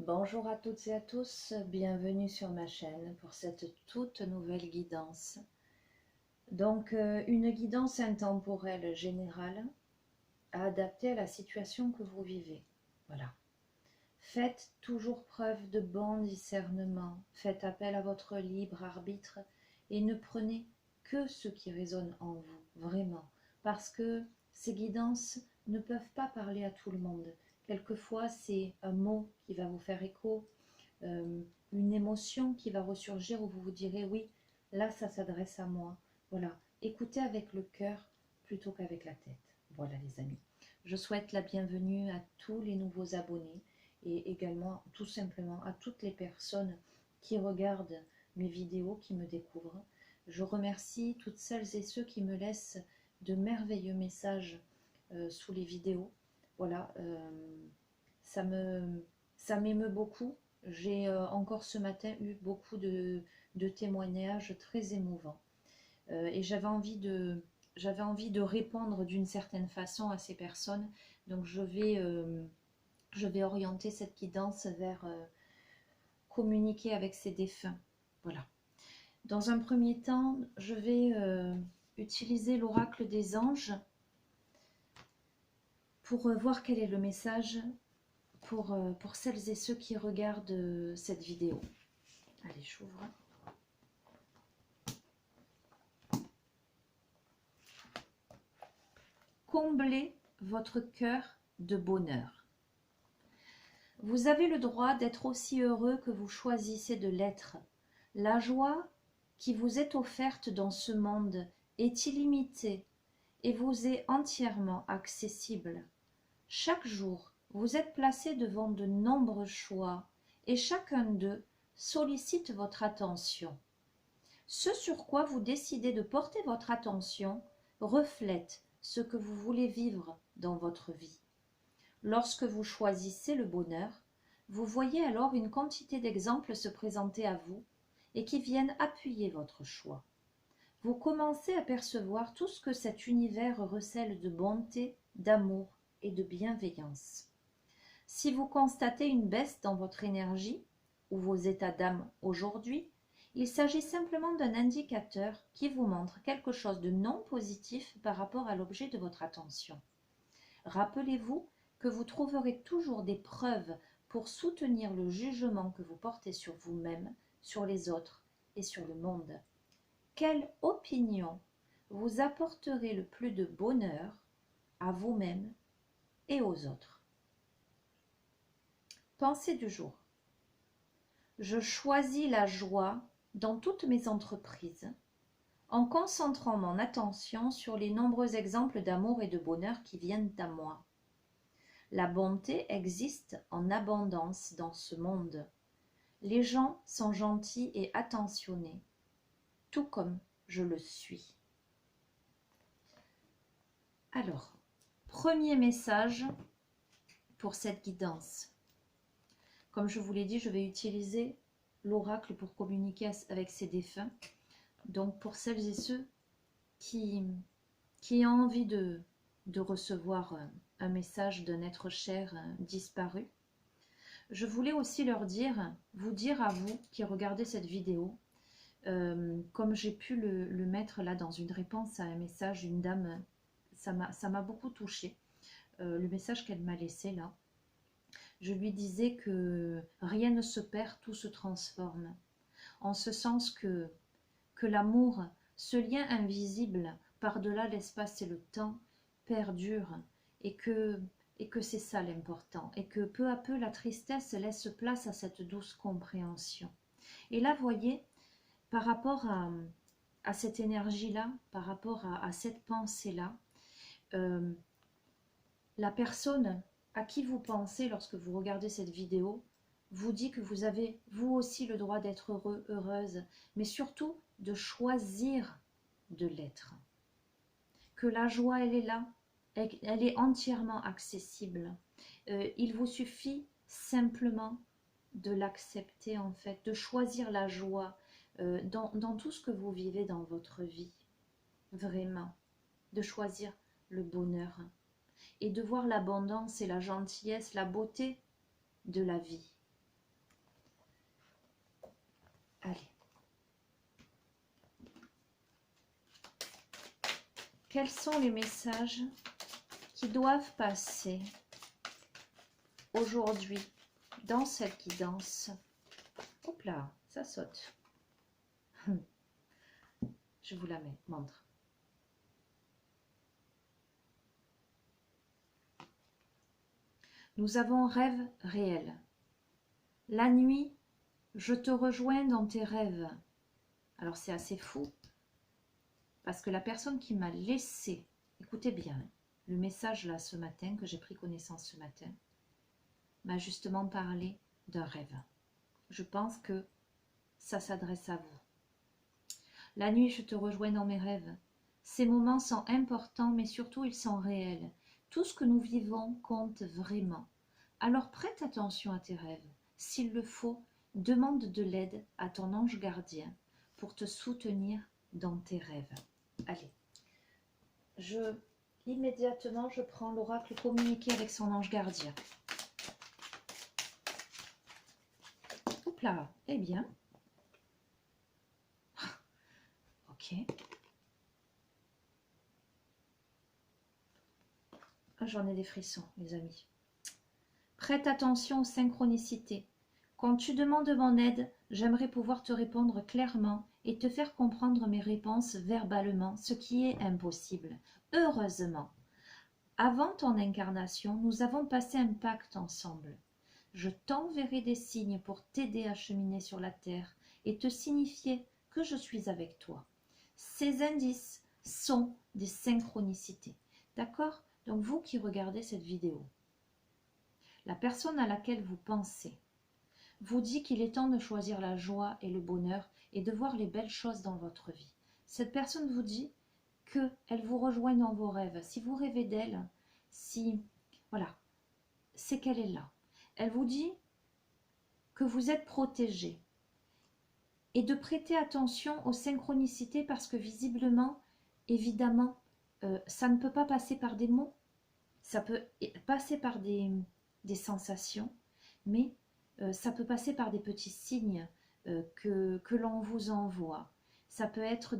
Bonjour à toutes et à tous, bienvenue sur ma chaîne pour cette toute nouvelle guidance. Donc une guidance intemporelle générale adaptée à la situation que vous vivez. Voilà. Faites toujours preuve de bon discernement, faites appel à votre libre arbitre et ne prenez que ce qui résonne en vous, vraiment, parce que ces guidances ne peuvent pas parler à tout le monde. Quelquefois, c'est un mot qui va vous faire écho, une émotion qui va ressurgir où vous vous direz oui, là ça s'adresse à moi. Voilà, écoutez avec le cœur plutôt qu'avec la tête. Voilà les amis. Je souhaite la bienvenue à tous les nouveaux abonnés et également tout simplement à toutes les personnes qui regardent mes vidéos, qui me découvrent. Je remercie toutes celles et ceux qui me laissent de merveilleux messages sous les vidéos. Voilà, ça m'émeut beaucoup. J'ai encore ce matin eu beaucoup de témoignages très émouvants. Et j'avais envie de répondre d'une certaine façon à ces personnes. Donc je vais orienter cette guidance vers communiquer avec ces défunts. Voilà. Dans un premier temps, je vais utiliser l'oracle des anges pour voir quel est le message pour celles et ceux qui regardent cette vidéo. Allez, j'ouvre. Comblez votre cœur de bonheur. Vous avez le droit d'être aussi heureux que vous choisissez de l'être. La joie qui vous est offerte dans ce monde est illimitée et vous est entièrement accessible. Chaque jour, vous êtes placé devant de nombreux choix et chacun d'eux sollicite votre attention. Ce sur quoi vous décidez de porter votre attention reflète ce que vous voulez vivre dans votre vie. Lorsque vous choisissez le bonheur, vous voyez alors une quantité d'exemples se présenter à vous et qui viennent appuyer votre choix. Vous commencez à percevoir tout ce que cet univers recèle de bonté, d'amour et de bienveillance. Si vous constatez une baisse dans votre énergie ou vos états d'âme aujourd'hui, il s'agit simplement d'un indicateur qui vous montre quelque chose de non positif par rapport à l'objet de votre attention. Rappelez-vous que vous trouverez toujours des preuves pour soutenir le jugement que vous portez sur vous-même, sur les autres et sur le monde. Quelle opinion vous apporterez le plus de bonheur à vous-même et aux autres? Pensée du jour. Je choisis la joie dans toutes mes entreprises en concentrant mon attention sur les nombreux exemples d'amour et de bonheur qui viennent à moi. La bonté existe en abondance dans ce monde. Les gens sont gentils et attentionnés, tout comme je le suis. Alors, premier message pour cette guidance. Comme je vous l'ai dit, je vais utiliser l'oracle pour communiquer avec ces défunts. Donc, pour celles et ceux qui ont envie de recevoir un message d'un être cher disparu, je voulais aussi vous dire à vous qui regardez cette vidéo, comme j'ai pu le mettre là dans une réponse à un message d'une dame, ça m'a beaucoup touchée, le message qu'elle m'a laissé là. Je lui disais que rien ne se perd, tout se transforme. En ce sens que l'amour, ce lien invisible par-delà l'espace et le temps, perdure et que c'est ça l'important. Et que peu à peu la tristesse laisse place à cette douce compréhension. Et là, voyez, par rapport à cette énergie-là, par rapport à cette pensée-là, la personne à qui vous pensez lorsque vous regardez cette vidéo vous dit que vous avez vous aussi le droit d'être heureux, heureuse, mais surtout de choisir de l'être. Que la joie, elle est là, elle est entièrement accessible. Il vous suffit simplement de l'accepter en fait, de choisir la joie dans tout ce que vous vivez dans votre vie. Vraiment, de choisir le bonheur. Et de voir l'abondance et la gentillesse, la beauté de la vie. Allez. Quels sont les messages qui doivent passer aujourd'hui dans cette guidance? Hop là, ça saute. Je vous la montre. Nous avons rêve réel. La nuit, je te rejoins dans tes rêves. Alors c'est assez fou, parce que la personne qui m'a laissé, écoutez bien, le message là ce matin, que j'ai pris connaissance ce matin, m'a justement parlé d'un rêve. Je pense que ça s'adresse à vous. La nuit, je te rejoins dans mes rêves. Ces moments sont importants, mais surtout ils sont réels. Tout ce que nous vivons compte vraiment. Alors prête attention à tes rêves. S'il le faut, demande de l'aide à ton ange gardien pour te soutenir dans tes rêves. Allez, immédiatement, je prends l'oracle communiqué avec son ange gardien. Oups là, eh bien. Ok. J'en ai des frissons, les amis. Prête attention aux synchronicités. Quand tu demandes mon aide, j'aimerais pouvoir te répondre clairement et te faire comprendre mes réponses verbalement, ce qui est impossible. Heureusement, avant ton incarnation, nous avons passé un pacte ensemble. Je t'enverrai des signes pour t'aider à cheminer sur la terre et te signifier que je suis avec toi. Ces indices sont des synchronicités. D'accord? Donc vous qui regardez cette vidéo, la personne à laquelle vous pensez vous dit qu'il est temps de choisir la joie et le bonheur et de voir les belles choses dans votre vie. Cette personne vous dit qu'elle vous rejoint dans vos rêves. Si vous rêvez d'elle, voilà, c'est qu'elle est là. Elle vous dit que vous êtes protégé et de prêter attention aux synchronicités parce que visiblement, évidemment, ça ne peut pas passer par des mots, ça peut passer par des sensations, mais ça peut passer par des petits signes que l'on vous envoie. Ça peut être,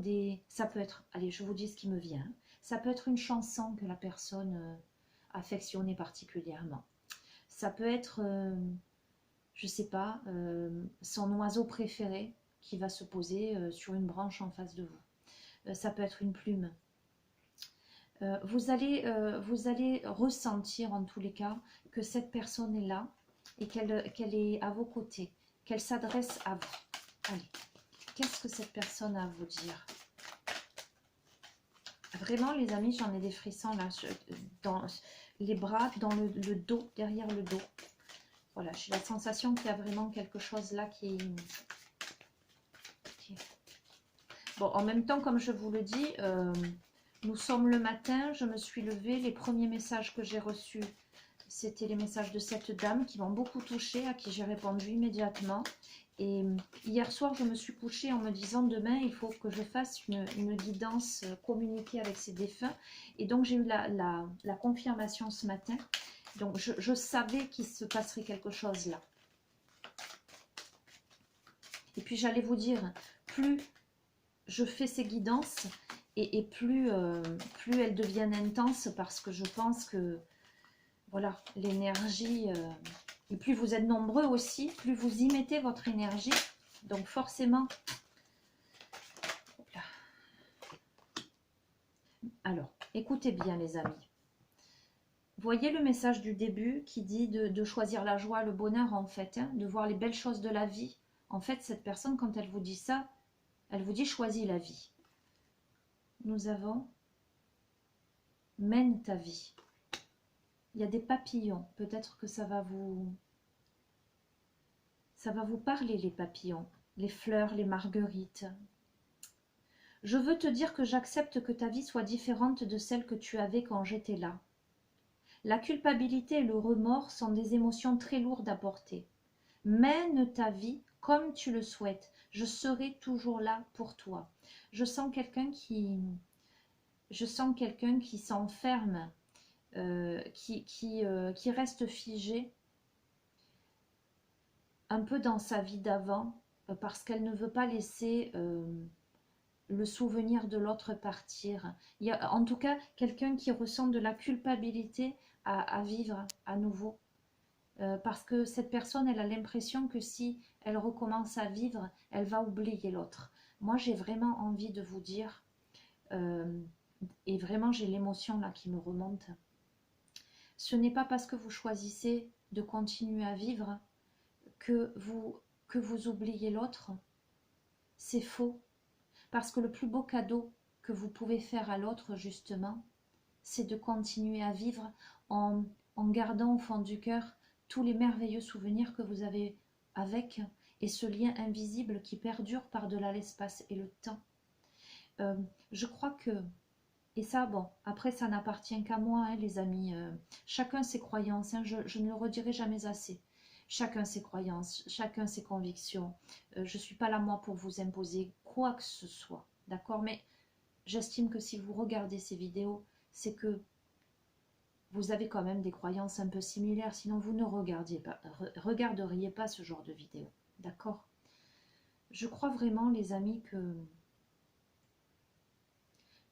allez, je vous dis ce qui me vient, ça peut être une chanson que la personne affectionnait particulièrement. Ça peut être, je ne sais pas, son oiseau préféré qui va se poser sur une branche en face de vous. Ça peut être une plume. Vous allez ressentir en tous les cas que cette personne est là et qu'elle est à vos côtés, qu'elle s'adresse à vous. Allez, qu'est-ce que cette personne a à vous dire? Vraiment les amis, j'en ai des frissons là, dans les bras, dans le dos, derrière le dos. Voilà, j'ai la sensation qu'il y a vraiment quelque chose là qui est... Bon, en même temps, comme je vous le dis, nous sommes le matin, je me suis levée, les premiers messages que j'ai reçus, c'était les messages de cette dame qui m'ont beaucoup touchée, à qui j'ai répondu immédiatement. Et hier soir, je me suis couchée en me disant, demain, il faut que je fasse une guidance communiquée avec ces défunts. Et donc, j'ai eu la confirmation ce matin. Donc, je savais qu'il se passerait quelque chose là. Et puis, j'allais vous dire, plus je fais ces guidances, et plus elles deviennent intenses, parce que je pense que, voilà, l'énergie, et plus vous êtes nombreux aussi, plus vous y mettez votre énergie. Donc forcément, alors, écoutez bien les amis. Voyez le message du début qui dit de choisir la joie, le bonheur en fait, hein, de voir les belles choses de la vie. En fait, cette personne, quand elle vous dit ça, elle vous dit choisis la vie. Nous avons mène ta vie. Il y a des papillons. Peut-être que ça va vous parler, les papillons, les fleurs, les marguerites. Je veux te dire que j'accepte que ta vie soit différente de celle que tu avais quand j'étais là. La culpabilité et le remords sont des émotions très lourdes à porter. Mène ta vie comme tu le souhaites. Je serai toujours là pour toi. Je sens quelqu'un qui s'enferme, qui reste figé un peu dans sa vie d'avant, parce qu'elle ne veut pas laisser le souvenir de l'autre partir. Il y a en tout cas quelqu'un qui ressent de la culpabilité à vivre à nouveau. Parce que cette personne, elle a l'impression que si elle recommence à vivre, elle va oublier l'autre. Moi, j'ai vraiment envie de vous dire, euh, et vraiment j'ai l'émotion là qui me remonte, ce n'est pas parce que vous choisissez de continuer à vivre que vous oubliez l'autre. C'est faux. Parce que le plus beau cadeau que vous pouvez faire à l'autre, justement, c'est de continuer à vivre en, en gardant au fond du cœur tous les merveilleux souvenirs que vous avez avec et ce lien invisible qui perdure par-delà l'espace et le temps. Euh, je crois que, et ça, bon, après ça n'appartient qu'à moi, hein, les amis, chacun ses croyances, hein, je ne le redirai jamais assez. Chacun ses croyances, chacun ses convictions. Je ne suis pas là, moi, pour vous imposer quoi que ce soit, d'accord? Mais j'estime que si vous regardez ces vidéos, c'est que vous avez quand même des croyances un peu similaires, sinon vous ne regarderiez pas ce genre de vidéo, d'accord? Je crois vraiment, les amis,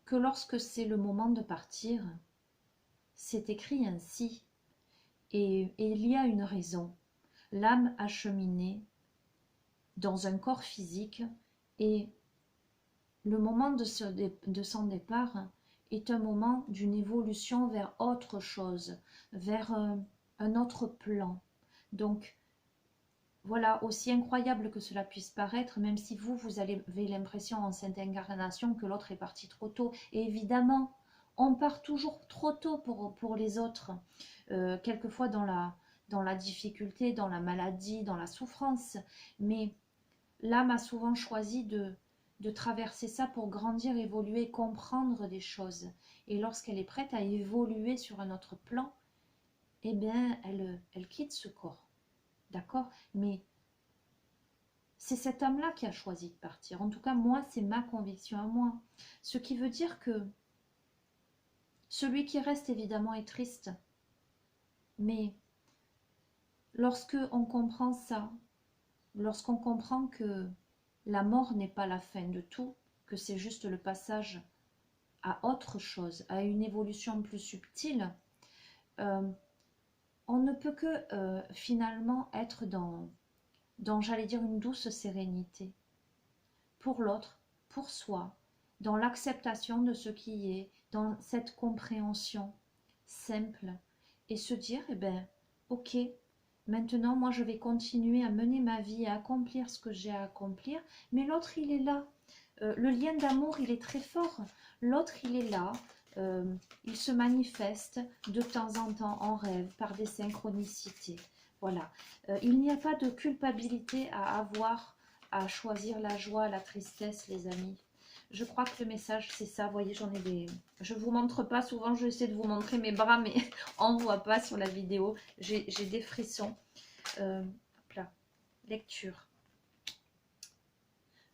que lorsque c'est le moment de partir, c'est écrit ainsi, et il y a une raison. L'âme acheminée dans un corps physique, et le moment de son départ est un moment d'une évolution vers autre chose, vers un autre plan. Donc, voilà, aussi incroyable que cela puisse paraître, même si vous avez l'impression en cette incarnation que l'autre est parti trop tôt. Et évidemment, on part toujours trop tôt pour les autres, quelquefois dans la difficulté, dans la maladie, dans la souffrance. Mais l'âme a souvent choisi de traverser ça pour grandir, évoluer, comprendre des choses. Et lorsqu'elle est prête à évoluer sur un autre plan, eh bien, elle quitte ce corps. D'accord? Mais c'est cette âme-là qui a choisi de partir. En tout cas, moi, c'est ma conviction à moi. Ce qui veut dire que celui qui reste, évidemment, est triste. Mais lorsque on comprend ça, lorsqu'on comprend que la mort n'est pas la fin de tout, que c'est juste le passage à autre chose, à une évolution plus subtile, euh, on ne peut que finalement être dans, j'allais dire, une douce sérénité pour l'autre, pour soi, dans l'acceptation de ce qui est, dans cette compréhension simple, et se dire, eh ben, ok, maintenant moi je vais continuer à mener ma vie, à accomplir ce que j'ai à accomplir, mais l'autre il est là. Le lien d'amour il est très fort, l'autre il est là, euh, il se manifeste de temps en temps en rêve par des synchronicités. Voilà, il n'y a pas de culpabilité à avoir, à choisir la joie, la tristesse, les amis. Je crois que le message c'est ça. Vous voyez, j'en ai des... Je ne vous montre pas, souvent je essaie de vous montrer mes bras, mais on ne voit pas sur la vidéo. J'ai des frissons. Hop là. Lecture.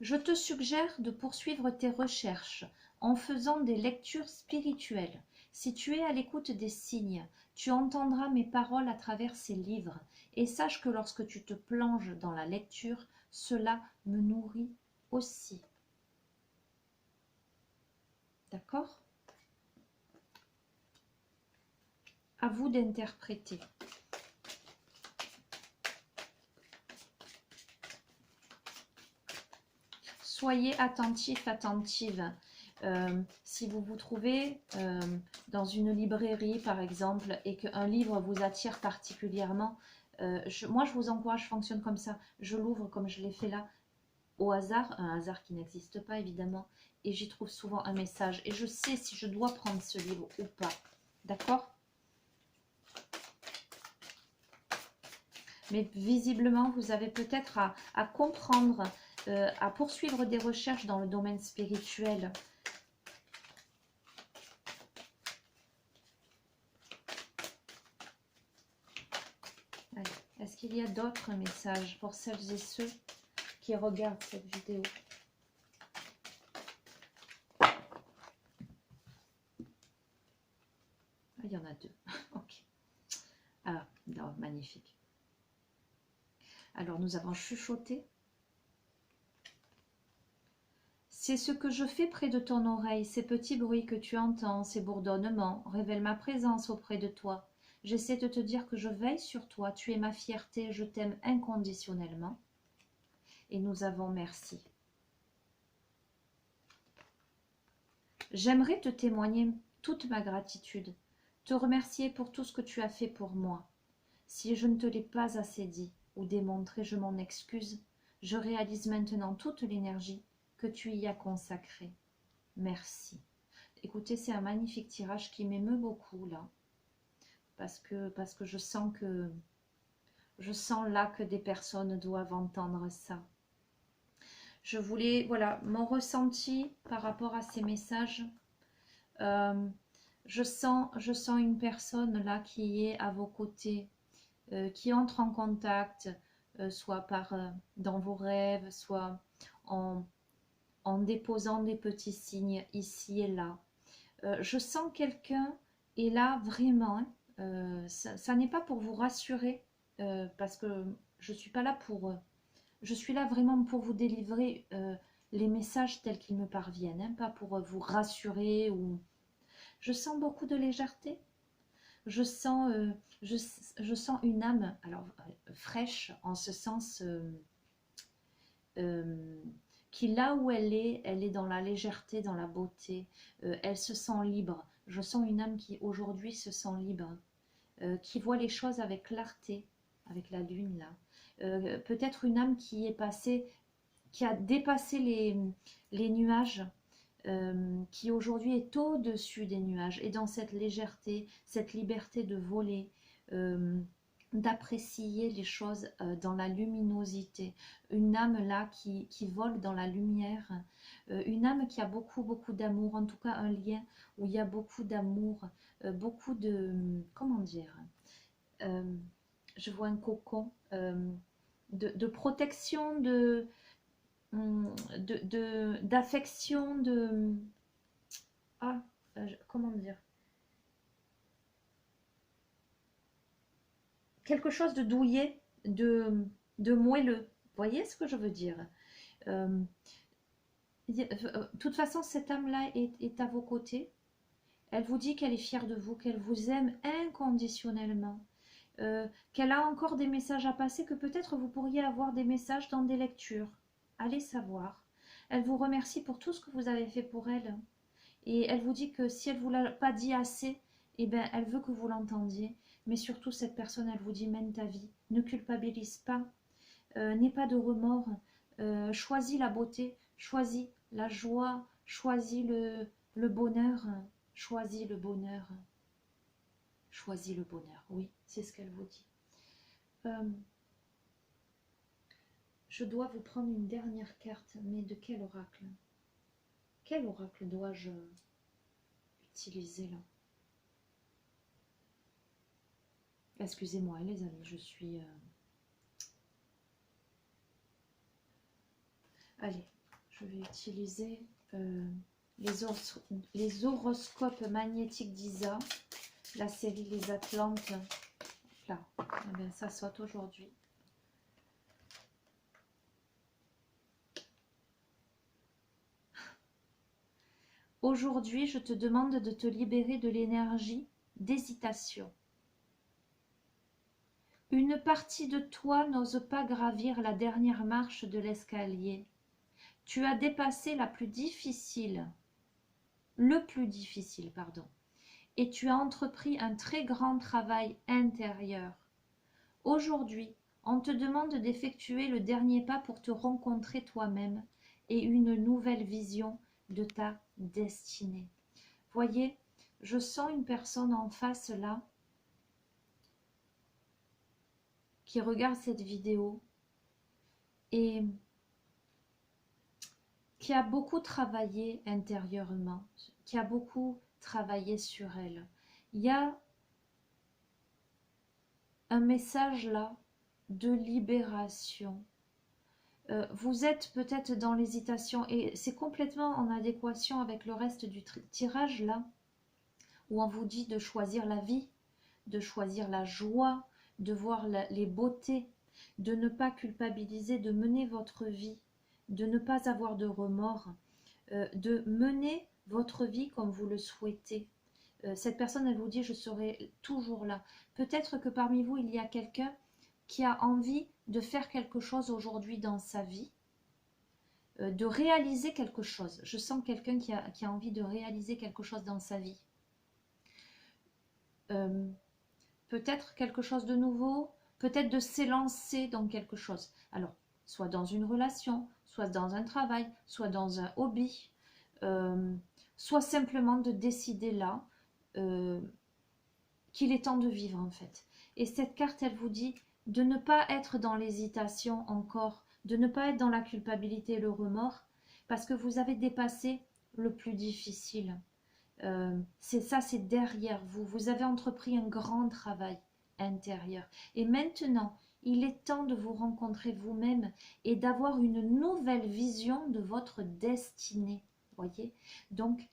Je te suggère de poursuivre tes recherches en faisant des lectures spirituelles. Si tu es à l'écoute des signes, tu entendras mes paroles à travers ces livres, et sache que lorsque tu te plonges dans la lecture, cela me nourrit aussi. D'accord? À vous d'interpréter. Soyez attentifs, attentives. Si vous vous trouvez dans une librairie, par exemple, et qu'un livre vous attire particulièrement, moi, je vous encourage, je fonctionne comme ça. Je l'ouvre comme je l'ai fait là, au hasard, un hasard qui n'existe pas, évidemment, et j'y trouve souvent un message. Et je sais si je dois prendre ce livre ou pas. D'accord? Mais visiblement, vous avez peut-être à comprendre, à poursuivre des recherches dans le domaine spirituel. Est-ce qu'il y a d'autres messages pour celles et ceux qui regardent cette vidéo? Ah, il y en a deux. Ok. Ah, non, magnifique. Alors, nous avons chuchoté. C'est ce que je fais près de ton oreille, ces petits bruits que tu entends, ces bourdonnements, révèlent ma présence auprès de toi. J'essaie de te dire que je veille sur toi, tu es ma fierté, je t'aime inconditionnellement. Et nous avons merci. J'aimerais te témoigner toute ma gratitude, te remercier pour tout ce que tu as fait pour moi. Si je ne te l'ai pas assez dit ou démontré, je m'en excuse. Je réalise maintenant toute l'énergie que tu y as consacrée. Merci. Écoutez, c'est un magnifique tirage qui m'émeut beaucoup là, parce que je sens là que des personnes doivent entendre ça. Je voulais, voilà, mon ressenti par rapport à ces messages. Je sens une personne là qui est à vos côtés, qui entre en contact, soit dans vos rêves, soit en déposant des petits signes ici et là. Je sens quelqu'un est là vraiment. Ça n'est pas pour vous rassurer, parce que je suis pas là pour. Je suis là vraiment pour vous délivrer les messages tels qu'ils me parviennent, hein, pas pour vous rassurer ou. Je sens beaucoup de légèreté. Je sens, je sens une âme, alors fraîche en ce sens. Qui là où elle est dans la légèreté, dans la beauté, elle se sent libre. Je sens une âme qui aujourd'hui se sent libre, qui voit les choses avec clarté, avec la lune là. Peut-être une âme qui est passée, qui a dépassé les nuages, qui aujourd'hui est au-dessus des nuages, et dans cette légèreté, cette liberté de voler, d'apprécier les choses dans la luminosité, une âme là qui vole dans la lumière, une âme qui a beaucoup d'amour, en tout cas un lien où il y a beaucoup d'amour, beaucoup de, comment dire, je vois un cocon de protection, d'affection, comment dire, quelque chose de douillet, de moelleux. Vous voyez ce que je veux dire? De toute façon, cette âme-là est à vos côtés. Elle vous dit qu'elle est fière de vous, qu'elle vous aime inconditionnellement, qu'elle a encore des messages à passer, que peut-être vous pourriez avoir des messages dans des lectures. Allez savoir. Elle vous remercie pour tout ce que vous avez fait pour elle. Et elle vous dit que si elle ne vous l'a pas dit assez, eh ben, elle veut que vous l'entendiez. Mais surtout, cette personne, elle vous dit, mène ta vie, ne culpabilise pas, n'aie pas de remords, choisis la beauté, choisis la joie, choisis le bonheur, choisis le bonheur, choisis le bonheur. Oui, c'est ce qu'elle vous dit. Je dois vous prendre une dernière carte, mais de quel oracle? Quel oracle dois-je utiliser là? Excusez-moi les amis, je suis... Allez, je vais utiliser les horoscopes magnétiques d'Isa, la série Les Atlantes. Là, eh bien, ça saute aujourd'hui. Aujourd'hui, je te demande de te libérer de l'énergie d'hésitation. Une partie de toi n'ose pas gravir la dernière marche de l'escalier. Tu as dépassé le plus difficile, pardon, et tu as entrepris un très grand travail intérieur. Aujourd'hui, on te demande d'effectuer le dernier pas pour te rencontrer toi-même et une nouvelle vision de ta destinée. Voyez, je sens une personne en face là qui regarde cette vidéo et qui a beaucoup travaillé intérieurement, qui a beaucoup travaillé sur elle. Il y a un message là de libération. Vous êtes peut-être dans l'hésitation et c'est complètement en adéquation avec le reste du tirage là, où on vous dit de choisir la vie, de choisir la joie, de voir les beautés, de ne pas culpabiliser, de mener votre vie, de ne pas avoir de remords. de mener votre vie comme vous le souhaitez. Cette personne, elle vous dit, je serai toujours là. Peut-être que parmi vous, il y a quelqu'un qui a envie de faire quelque chose aujourd'hui dans sa vie, de réaliser quelque chose. Je sens quelqu'un qui a envie de réaliser quelque chose dans sa vie. Peut-être quelque chose de nouveau, peut-être de s'élancer dans quelque chose. Alors, soit dans une relation, soit dans un travail, soit dans un hobby, soit simplement de décider là qu'il est temps de vivre en fait. Et cette carte, elle vous dit de ne pas être dans l'hésitation encore, de ne pas être dans la culpabilité et le remords, parce que vous avez dépassé le plus difficile. C'est ça, c'est derrière vous. Vous avez entrepris un grand travail intérieur. Et maintenant, il est temps de vous rencontrer vous-même et d'avoir une nouvelle vision de votre destinée. Voyez? Donc,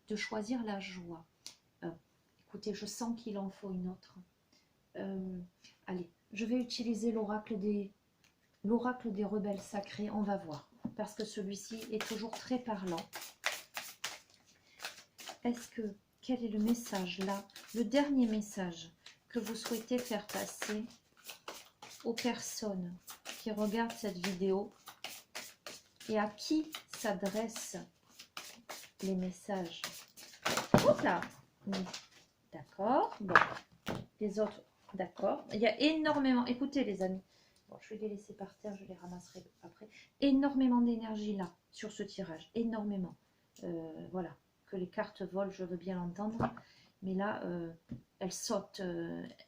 de choisir la joie. Écoutez, je sens qu'il en faut une autre. Allez, je vais utiliser l'oracle des rebelles sacrés. On va voir. Parce que celui-ci est toujours très parlant. Quel est le message là, le dernier message que vous souhaitez faire passer aux personnes qui regardent cette vidéo et à qui s'adressent les messages? Hop là, d'accord, bon, les autres, d'accord, il y a énormément, écoutez les amis, bon, je vais les laisser par terre, je les ramasserai après, énormément d'énergie là, sur ce tirage, énormément, voilà. Que les cartes volent, je veux bien l'entendre, mais là, elles sautent,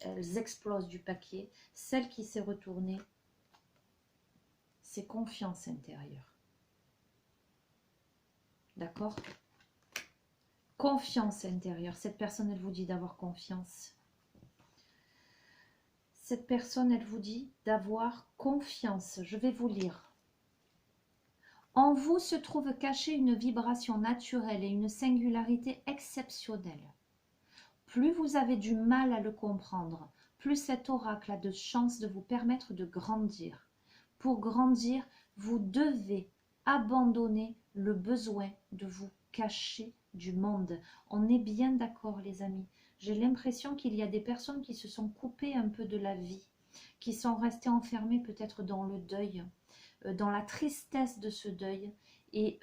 elles explosent du paquet. Celle qui s'est retournée, c'est confiance intérieure. D'accord? Confiance intérieure. Cette personne, elle vous dit d'avoir confiance. Cette personne, elle vous dit d'avoir confiance. Je vais vous lire. En vous se trouve cachée une vibration naturelle et une singularité exceptionnelle. Plus vous avez du mal à le comprendre, plus cet oracle a de chances de vous permettre de grandir. Pour grandir, vous devez abandonner le besoin de vous cacher du monde. On est bien d'accord, les amis. J'ai l'impression qu'il y a des personnes qui se sont coupées un peu de la vie, qui sont restées enfermées peut-être dans le deuil, dans la tristesse de ce deuil, et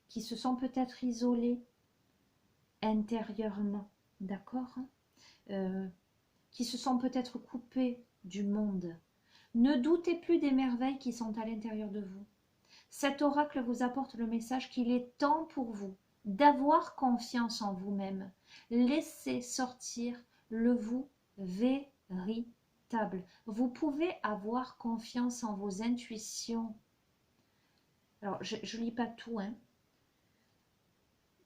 qui se sont peut-être isolées intérieurement. D'accord, qui se sont peut-être coupés du monde. Ne doutez plus des merveilles qui sont à l'intérieur de vous. Cet oracle vous apporte le message qu'il est temps pour vous d'avoir confiance en vous-même. Laissez sortir le vous véritable. Vous pouvez avoir confiance en vos intuitions. Alors, je ne lis pas tout, hein.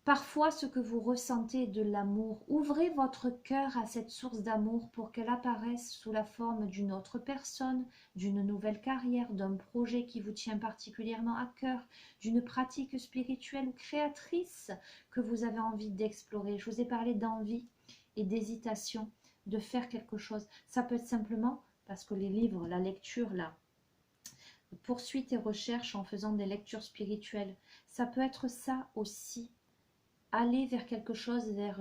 Parfois, ce que vous ressentez est de l'amour. Ouvrez votre cœur à cette source d'amour pour qu'elle apparaisse sous la forme d'une autre personne, d'une nouvelle carrière, d'un projet qui vous tient particulièrement à cœur, d'une pratique spirituelle ou créatrice que vous avez envie d'explorer. Je vous ai parlé d'envie et d'hésitation, de faire quelque chose. Ça peut être simplement parce que les livres, la lecture, là, poursuite et recherche en faisant des lectures spirituelles, ça peut être ça aussi. Aller vers quelque chose, vers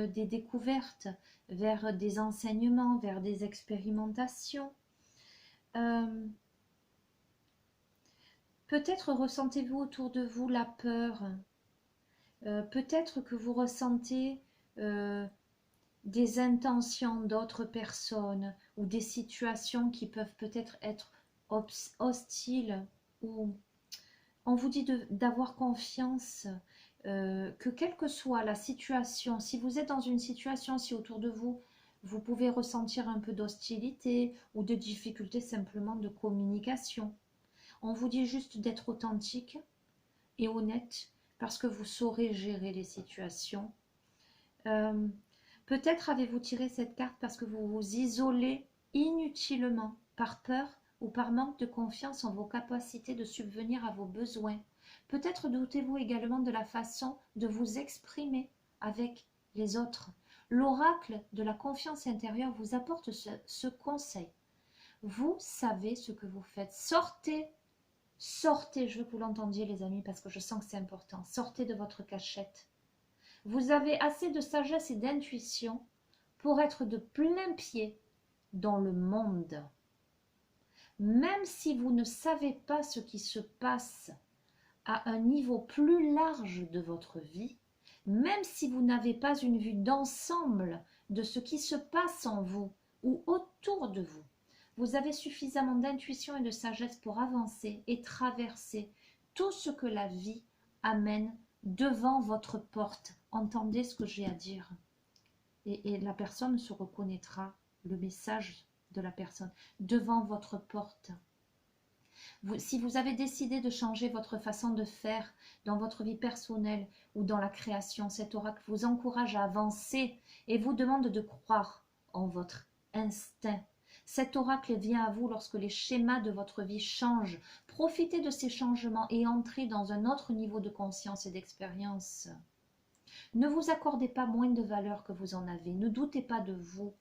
des découvertes, vers des enseignements, vers des expérimentations. Peut-être ressentez-vous autour de vous la peur. Peut-être que vous ressentez des intentions d'autres personnes ou des situations qui peuvent peut-être être hostiles. Ou on vous dit d'avoir confiance. Que quelle que soit la situation, si vous êtes dans une situation, si autour de vous, vous pouvez ressentir un peu d'hostilité ou de difficulté simplement de communication, on vous dit juste d'être authentique et honnête parce que vous saurez gérer les situations. Peut-être avez-vous tiré cette carte parce que vous vous isolez inutilement par peur ou par manque de confiance en vos capacités de subvenir à vos besoins. Peut-être doutez-vous également de la façon de vous exprimer avec les autres. L'oracle de la confiance intérieure vous apporte ce conseil. Vous savez ce que vous faites. Sortez Sortez, je veux que vous l'entendiez les amis, parce que je sens que c'est important. Sortez de votre cachette. Vous avez assez de sagesse et d'intuition pour être de plein pied dans le monde. Même si vous ne savez pas ce qui se passe à un niveau plus large de votre vie, même si vous n'avez pas une vue d'ensemble de ce qui se passe en vous ou autour de vous, vous avez suffisamment d'intuition et de sagesse pour avancer et traverser tout ce que la vie amène devant votre porte. Entendez ce que j'ai à dire. Et la personne se reconnaîtra, le message de la personne, devant votre porte. Si vous avez décidé de changer votre façon de faire dans votre vie personnelle ou dans la création, cet oracle vous encourage à avancer et vous demande de croire en votre instinct. Cet oracle vient à vous lorsque les schémas de votre vie changent. Profitez de ces changements et entrez dans un autre niveau de conscience et d'expérience. Ne vous accordez pas moins de valeur que vous en avez. Ne doutez pas de vous.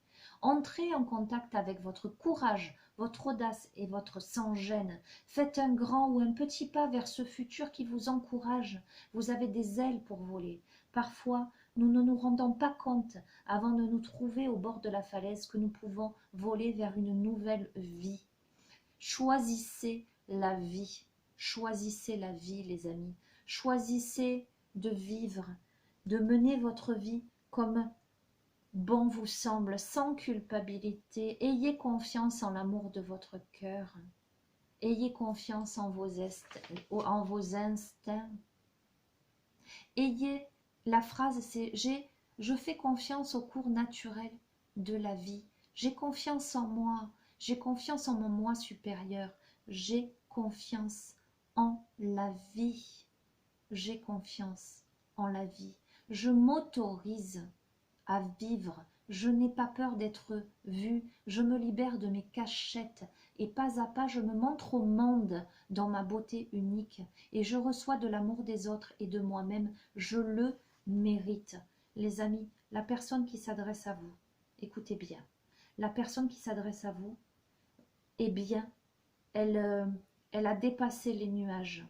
Entrez en contact avec votre courage, votre audace et votre sans-gêne. Faites un grand ou un petit pas vers ce futur qui vous encourage. Vous avez des ailes pour voler. Parfois, nous ne nous rendons pas compte, avant de nous trouver au bord de la falaise, que nous pouvons voler vers une nouvelle vie. Choisissez la vie. Choisissez la vie, les amis. Choisissez de vivre, de mener votre vie comme bon vous semble, sans culpabilité. Ayez confiance en l'amour de votre cœur. Ayez confiance en vos instincts. Ayez, la phrase c'est je fais confiance au cours naturel de la vie. J'ai confiance en moi. J'ai confiance en mon moi supérieur. J'ai confiance en la vie. J'ai confiance en la vie. Je m'autorise à vivre. Je n'ai pas peur d'être vue. Je me libère de mes cachettes et pas à pas je me montre au monde dans ma beauté unique et je reçois de l'amour des autres et de moi-même. Je le mérite. Les amis, la personne qui s'adresse à vous, écoutez bien, la personne qui s'adresse à vous, eh bien, elle a dépassé les nuages.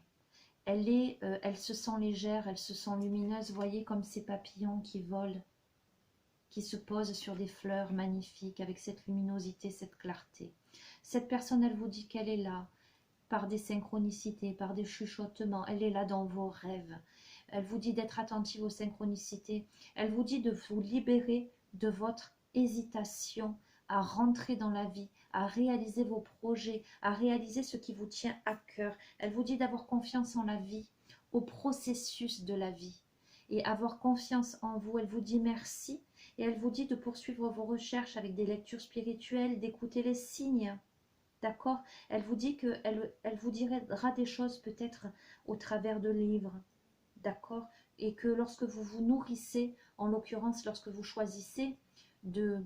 Elle se sent légère, elle se sent lumineuse. Voyez comme ces papillons qui volent, qui se posent sur des fleurs magnifiques avec cette luminosité, cette clarté. Cette personne, elle vous dit qu'elle est là par des synchronicités, par des chuchotements. Elle est là dans vos rêves. Elle vous dit d'être attentive aux synchronicités. Elle vous dit de vous libérer de votre hésitation à rentrer dans la vie, à réaliser vos projets, à réaliser ce qui vous tient à cœur. Elle vous dit d'avoir confiance en la vie, au processus de la vie et avoir confiance en vous. Elle vous dit merci et elle vous dit de poursuivre vos recherches avec des lectures spirituelles, d'écouter les signes. D'accord? Elle vous dit qu'elle vous dira des choses peut-être au travers de livres. D'accord? Et que lorsque vous vous nourrissez, en l'occurrence lorsque vous choisissez de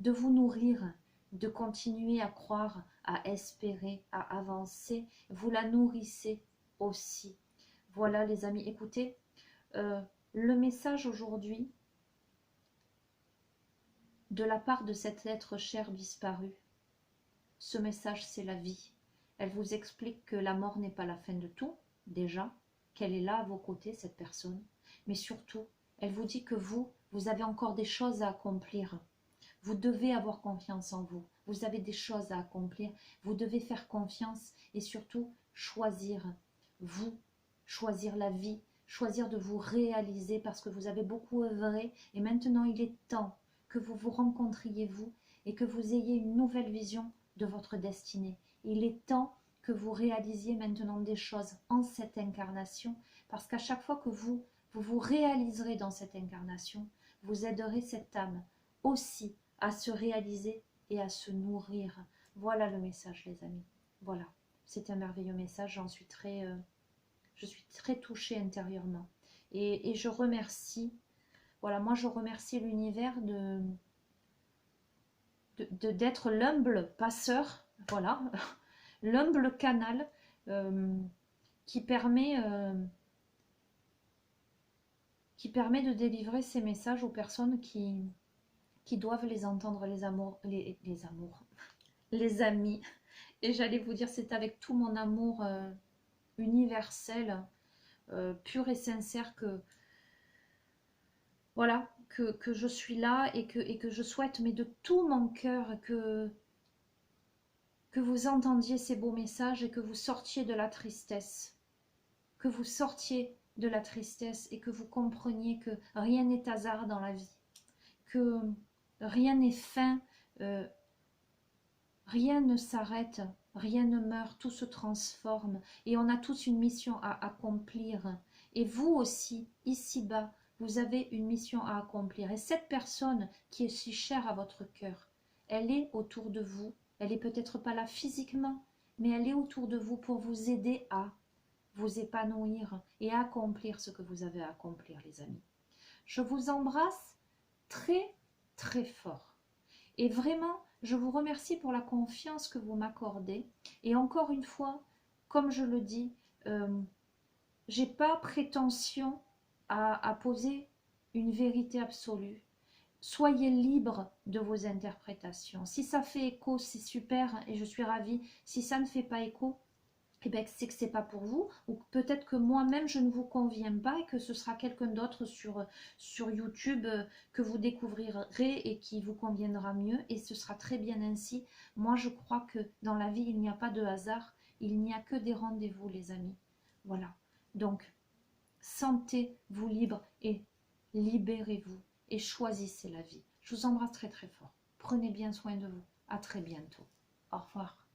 vous nourrir, de continuer à croire, à espérer, à avancer, vous la nourrissez aussi. Voilà les amis, écoutez, le message aujourd'hui de la part de cet être cher disparu, ce message c'est la vie. Elle vous explique que la mort n'est pas la fin de tout, déjà, qu'elle est là à vos côtés, cette personne, mais surtout, elle vous dit que vous avez encore des choses à accomplir. Vous devez avoir confiance en vous. Vous avez des choses à accomplir. Vous devez faire confiance et surtout choisir vous, choisir la vie, choisir de vous réaliser parce que vous avez beaucoup œuvré et maintenant il est temps que vous vous rencontriez vous et que vous ayez une nouvelle vision de votre destinée. Il est temps que vous réalisiez maintenant des choses en cette incarnation parce qu'à chaque fois que vous vous réaliserez dans cette incarnation, vous aiderez cette âme aussi à se réaliser et à se nourrir. Voilà le message les amis. Voilà, c'est un merveilleux message. Je suis très touchée intérieurement. Et je remercie, voilà, moi je remercie l'univers d'être l'humble passeur, voilà, l'humble canal qui permet de délivrer ces messages aux personnes qui doivent les entendre, les amours, les amis. Et j'allais vous dire, c'est avec tout mon amour universel, pur et sincère voilà, que je suis là et que je souhaite, mais de tout mon cœur, que vous entendiez ces beaux messages et que vous sortiez de la tristesse. Que vous sortiez de la tristesse et que vous compreniez que rien n'est hasard dans la vie. Que rien n'est fin, euh, rien ne s'arrête, rien ne meurt, tout se transforme et on a tous une mission à accomplir. Et vous aussi, ici-bas, vous avez une mission à accomplir. Et cette personne qui est si chère à votre cœur, elle est autour de vous. Elle est peut-être pas là physiquement, mais elle est autour de vous pour vous aider à vous épanouir et à accomplir ce que vous avez à accomplir, les amis. Je vous embrasse très, très fort. Et vraiment, je vous remercie pour la confiance que vous m'accordez. Et encore une fois, comme je le dis, j'ai pas prétention à poser une vérité absolue. Soyez libre de vos interprétations. Si ça fait écho, c'est super et je suis ravie. Si ça ne fait pas écho, eh bien, c'est que c'est pas pour vous, ou peut-être que moi-même je ne vous conviens pas et que ce sera quelqu'un d'autre sur YouTube que vous découvrirez et qui vous conviendra mieux, et ce sera très bien ainsi. Moi je crois que dans la vie il n'y a pas de hasard, il n'y a que des rendez-vous, les amis. Voilà, donc sentez-vous libre et libérez-vous et choisissez la vie. Je vous embrasse très très fort. Prenez bien soin de vous. À très bientôt. Au revoir.